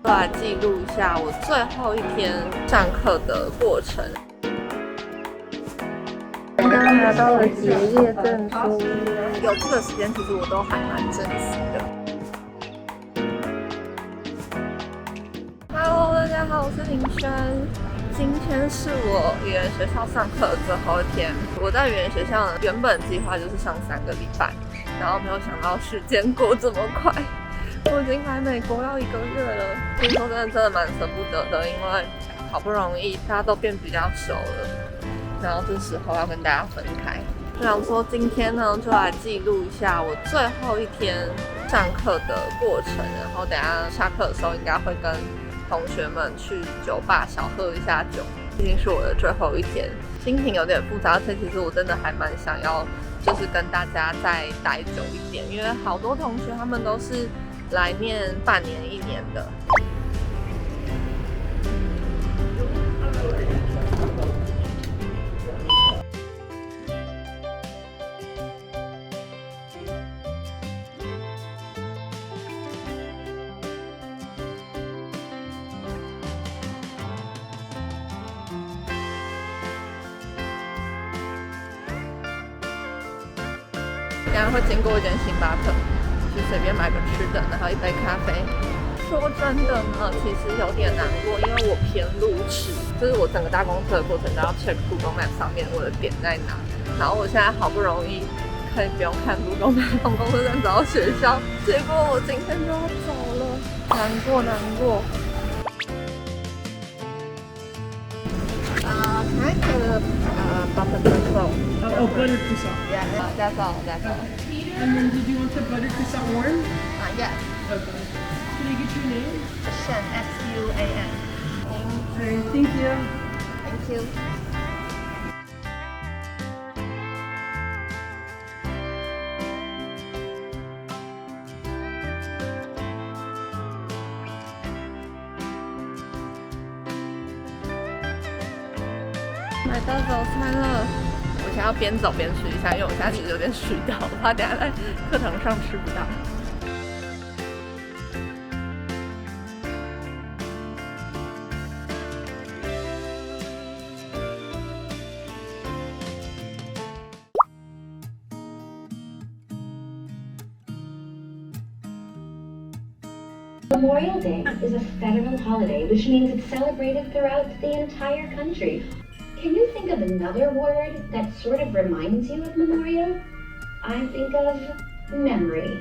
来记录一下我最后一天上课的过程。刚刚拿到了结业证书，有这个时间其实我都还蛮珍惜的。Hello， 大家好，我是林轩。今天是我语言学校上课的最后一天。我在语言学校呢，原本计划就是上3个礼拜，然后没有想到时间过这么快。我已经来美国要1个月了，听说真的蛮舍不得的，因为好不容易大家都变比较熟了，然后这时候要跟大家分开。我想说今天呢，就来记录一下我最后一天上课的过程，然后等一下下课的时候应该会跟同学们去酒吧小喝一下酒，毕竟是我的最后一天，心情有点复杂，而且其实我真的还蛮想要就是跟大家再待久一点，因为好多同学他们都是来念半年1年的。等下会经过一间星巴克，去随便买个吃的，然后1杯咖啡。说真的呢，其实有点难过，因为我偏路痴，就是我整个搭公车的过程都要 check Google Map 上面我的点在哪。然后我现在好不容易可以不用看 Google Map 从公车站找到学校，结果我今天就要走了，难过难过。Can I get a butter croissant? Oh, butter croissant. Yeah, that's all. And then did you want the butter croissant warm? Yes. Okay. Can I get your name? Xuan, S-U-A-N. Okay, thank you. Thank you. 买到早餐了，我现在要边走边吃一下，因为我现在其实有点虚到，我怕等下在课堂上吃不到。Memorial Day is a federal holiday, which means it's celebrated throughout the entire country. Can you think of another word that sort of reminds you of memorial? I think of memory.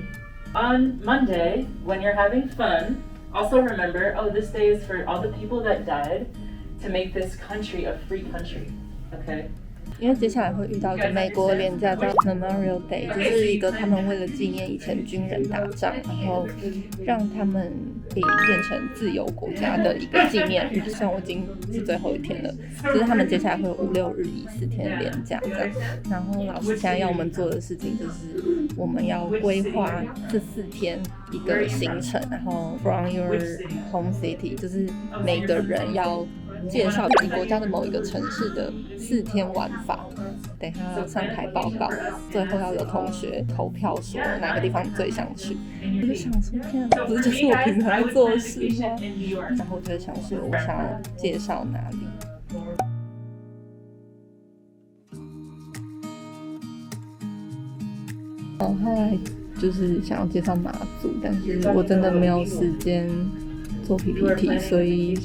On Monday, when you're having fun, also remember, this day is for all the people that died to make this country a free country, okay? 因为接下来会遇到一个美国连假叫 Memorial Day， 就是一个他们为了纪念以前军人打仗，然后让他们可以变成自由国家的一个纪念日。虽然我已经是最后一天了，就是他们接下来会有5、6日以4天连假这样。然后老师现在要我们做的事情就是我们要规划这4天一个行程，然后 from your home city， 就是每个人要介绍自己国家的某一个城市的4天玩法，等一下要上台报告，最后要有同学投票说哪个地方你最想去。我就想说，天啊，不是就是我平常在做的事吗？然后我就想说，我想要介绍哪里。后来就是想要介绍马祖，但是我真的没有时间做 PPT， 所以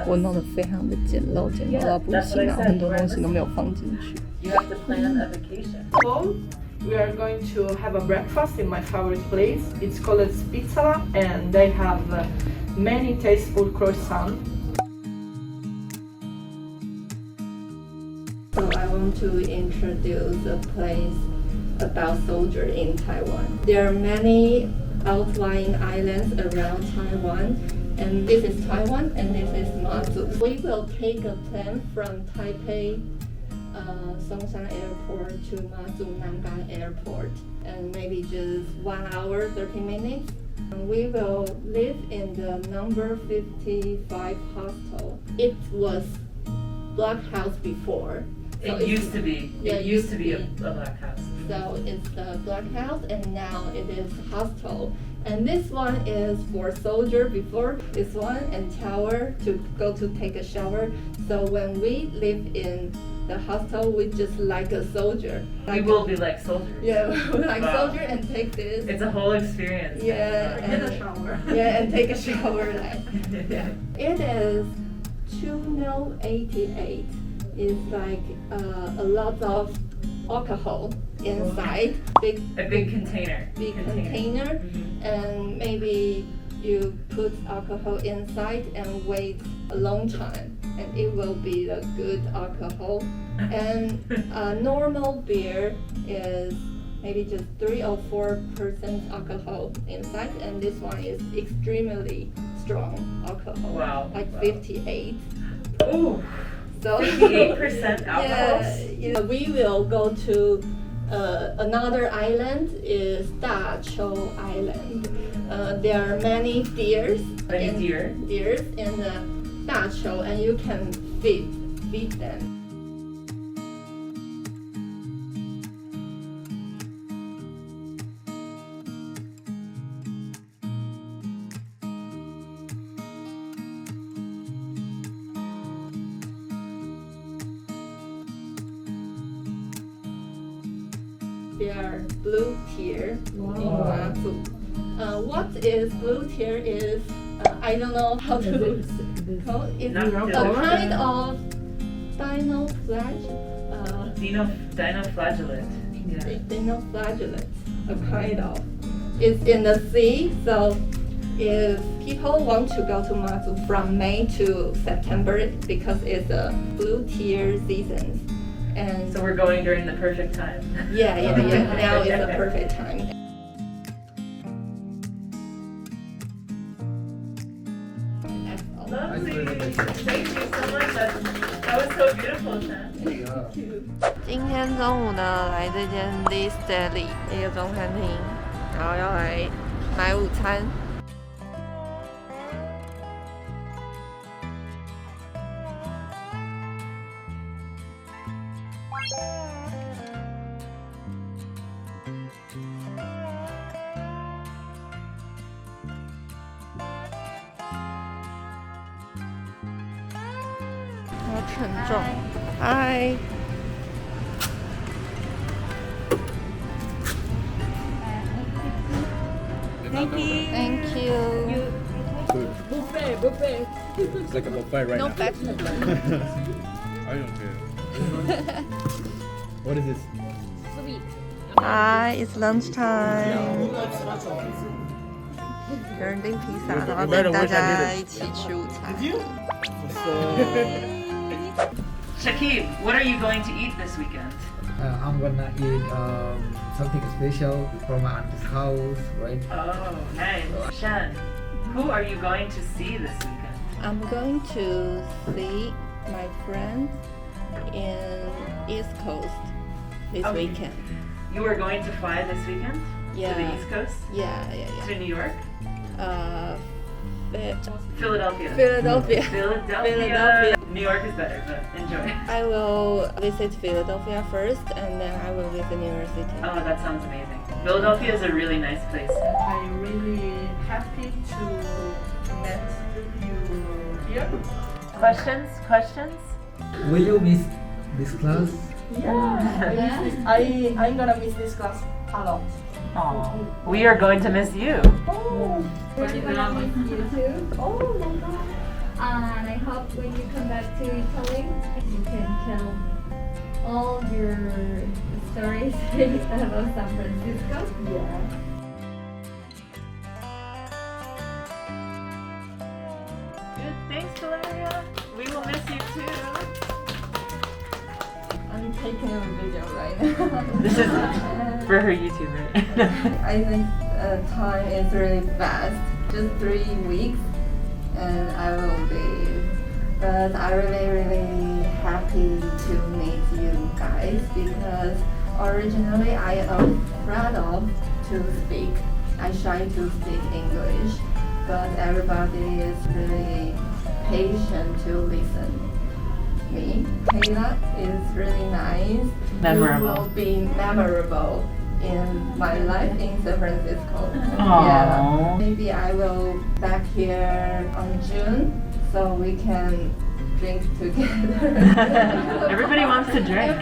我弄得非常的简陋到不行，然后很多东西都没有放进去。Home, we are going to have a breakfast in my favorite place. It's called Pizza, and they have many tasteful croissants. So I want to introduce a place about soldiers in Taiwan. There are many outlying islands around Taiwan. And this is Taiwan, and this is Mazu. We will take a plane from Taipei, Songshan Airport to Mazu Nangang Airport, and maybe just 1 hour, 30 minutes. And we will live in the number 55 hostel. It was block house before. So it used to be. It used to be a black house. So it's the black house, and now it is hostel. And this one is for soldier before this one, and shower to go to take a shower. So when we live in the hostel, we just like a soldier. We will be like soldiers. Yeah, we like Wow. soldier and take this. It's a whole experience. Yeah, In the shower. yeah, and take a shower. Like, yeah. It is 2.88. It's like a lot of alcohol inside, A big container. big container, and maybe you put alcohol inside and wait a long time, and it will be a good alcohol. And normal beer is maybe just 3 or 4% alcohol inside, and this one is extremely strong alcohol, Wow. like Wow. 58. Ooh, So 58% alcohol. yeah, we will go to another island is Dachou Island. There are many deers. Many deer? Deers in the Dachou, and you can feed them. They are blue tier in Mazu. What is blue tier is I don't know how to call it. It's Not a really. kind of Dinoflagellate. Yeah. dinoflagellate, a kind of. It's in the sea, so if people want to go to Mazu from May to September because it's a blue tier season. And So we're going during the perfect time. yeah. Now is the perfect time. That's all. Lovely. Thank you so much. That was so beautiful, Shan. 今天中午呢，来这间 This Deli 一个中餐厅，然后要来买午餐。好沉重，嗨。Thank you. Buffet. It's like a buffet right No now. vegetable. I don't care. What is this? Hi, it's lunchtime. 有人订披萨，然后跟大家一起吃午餐。 Shakib, what are you going to eat this weekend? I'm gonna eat something special from my aunt's house, right? Oh, nice. Shan, who are you going to see this weekend? I'm going to see my friends in East Coast this Okay. weekend. You are going to fly this weekend to the Yeah. East Coast? Yeah. To New York? Philadelphia. Philadelphia. New York is better, but enjoy. I will visit Philadelphia first, and then I will visit New York City. Oh, that sounds amazing. Philadelphia is a really nice place. I'm really happy to meet you here. Questions? Will you miss this class? I'm gonna miss this class a lot. Oh, we are going to miss you. We're gonna miss you too. Oh my god. And I hope when you come back to Italy, you can tell all your stories about San Francisco. Yeah. Good, thanks, Valeria. We will miss you too. I'm taking a video right now. This is for her YouTube, right? I think time is really fast. Just 3 weeks, and I will leave. But I'm really happy to meet you guys because originally I am afraid of to speak. I shy to speak English, but everybody is really patient to listen. Me, Kayla is really nice. Memorable. You will be memorable in my life in San Francisco. Aww. Yeah, maybe I will back here on June so we can drink together. Everybody wants to drink.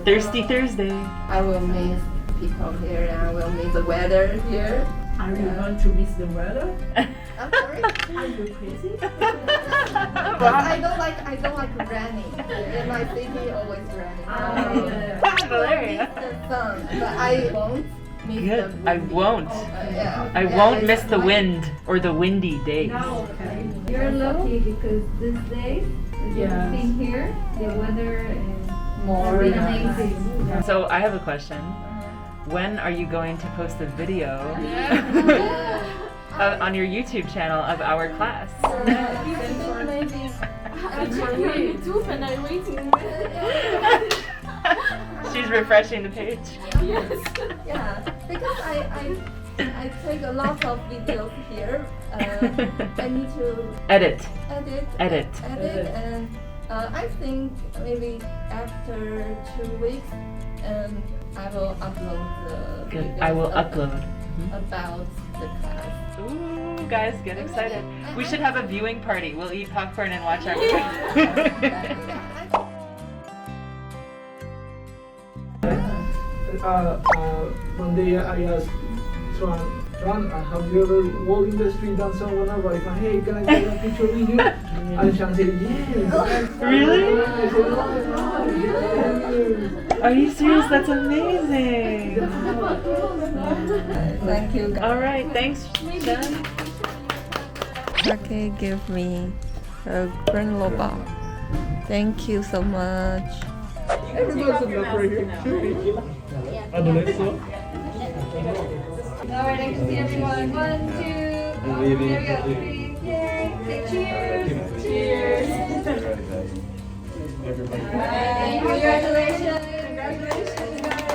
Thirsty Thursday. I will miss people here and I will miss the weather here. Are you going to miss the weather? I'm sorry. Are you crazy? I don't like raining. In my city, always raining. Hilarious. I miss the sun, but I won't miss the Good. wind. I won't. Yeah. I won't miss the wind or the windy days. Okay. You're lucky because these days, as you Yes. can see here, the weather is More amazing. So I have a question. When are you going to post a video on your YouTube channel of our class? Maybe. She's refreshing the page. Yeah, because I take a lot of videos here. I need to Edit. edit, and I think maybe after 2 weeks, I will upload the Good. videos I will upload. about the class. Ooh, guys, get excited. We should have a viewing party. We'll eat popcorn and watch our One day I asked Xuan, have you ever walked in the street and someone arrived and hey, can I get a picture with you? And Xuan said, yes. Really? I said, oh, yes. Are you serious? That's amazing. Thank you. All right, thanks, Jen. Okay, give me a granola. Thank you so much. Everybody's enough right here. On the next one. Alright, I can see everyone. 1, 2, there we go. 3, yay. Say cheers. Cheers. Alright, congratulations. Congratulations, guys.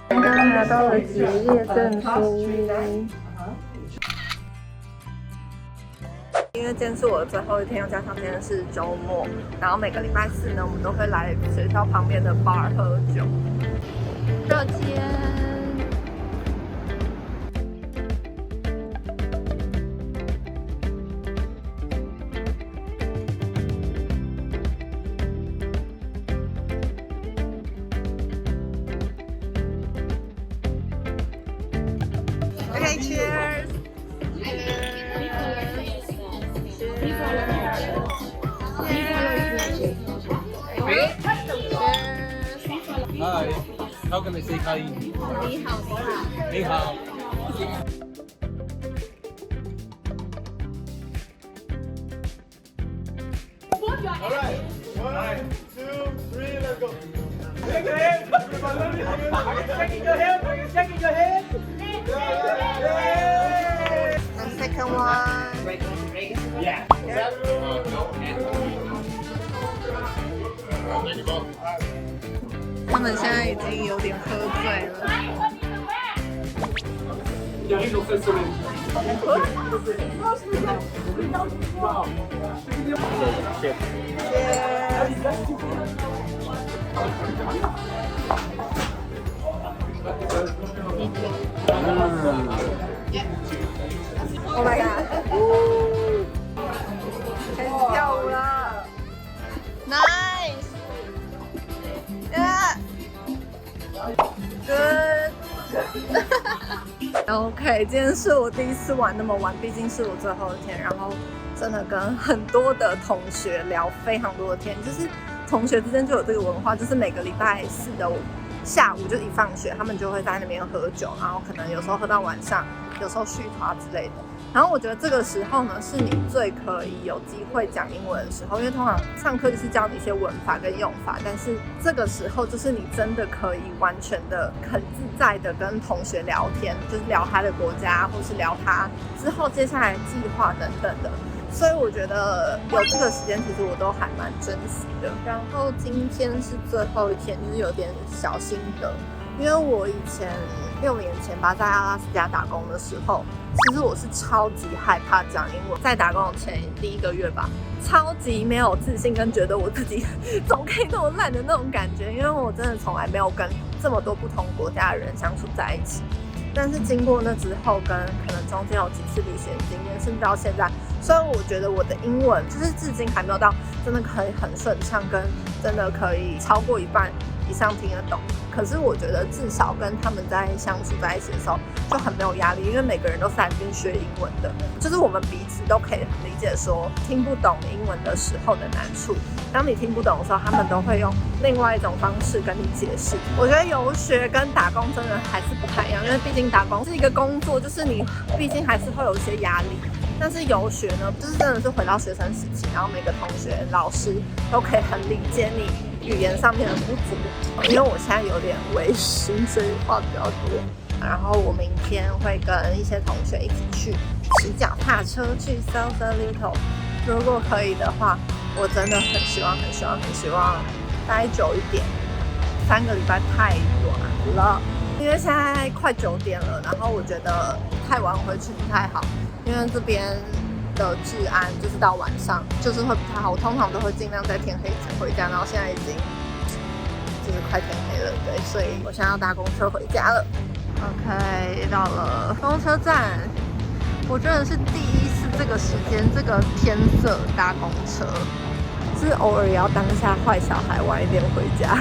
刚刚拿到了结业证书。因为今天是我的最后一天，又加上今天是周末，然后每个礼拜四呢，我们都会来学校旁边的 bar 喝酒。热天。Okay, cheers. Hi. How can I say hi? 你好，你好。你好。All right. 1, 2, 3, let's go. Shake your head. Everybody, shaking your head. Shaking your head. And second one. Yeah. 他们现在已经有点喝醉了。Oh my god！ 开始跳舞了 ，Nice！ Good. OK， 今天是我第一次玩那么晚，毕竟是我最后一天，然后真的跟很多的同学聊非常多的天，就是同学之间就有这个文化，就是每个礼拜四的下午就一放学，他们就会在那边喝酒，然后可能有时候喝到晚上，有时候续团之类的。然后我觉得这个时候呢，是你最可以有机会讲英文的时候，因为通常上课就是教你一些文法跟用法，但是这个时候就是你真的可以完全的很自在的跟同学聊天，就是聊他的国家，或是聊他之后接下来的计划等等的。所以我觉得有这个时间，其实我都还蛮珍惜的。然后今天是最后一天，就是有点小心得。因为我以前6年前吧，在阿拉斯加打工的时候，其实我是超级害怕讲英文。在打工前第1个月吧，超级没有自信，跟觉得我自己怎么可以那么烂的那种感觉，因为我真的从来没有跟这么多不同国家的人相处在一起。但是经过那之后，跟可能中间有几次旅行经验，甚至到现在，虽然我觉得我的英文就是至今还没有到真的可以很顺畅，跟真的可以超过1半以上听得懂，可是我觉得至少跟他们在相处在一起的时候就很没有压力，因为每个人都是来这边学英文的，就是我们彼此都可以很理解说听不懂英文的时候的难处。当你听不懂的时候，他们都会用另外一种方式跟你解释。我觉得游学跟打工真的还是不太一样，因为毕竟打工是一个工作，就是你毕竟还是会有一些压力。但是游学呢，就是真的是回到学生时期，然后每个同学、老师都可以很理解你语言上面的不足。因为我现在有点微醺，所以话比较多。然后我明天会跟一些同学一起去骑脚踏车去 South Little。如果可以的话，我真的很希望待久一点。3个礼拜太短了，因为现在快9点了，然后我觉得太晚回去不太好，因为这边的治安就是到晚上就是会不太好。我通常都会尽量在天黑前回家，然后现在已经就是快天黑了，对，所以我现在要搭公车回家了。OK， 到了公车站，我真的是第一次这个时间、这个天色搭公车，是偶尔也要当一下坏小孩，晚一点回家。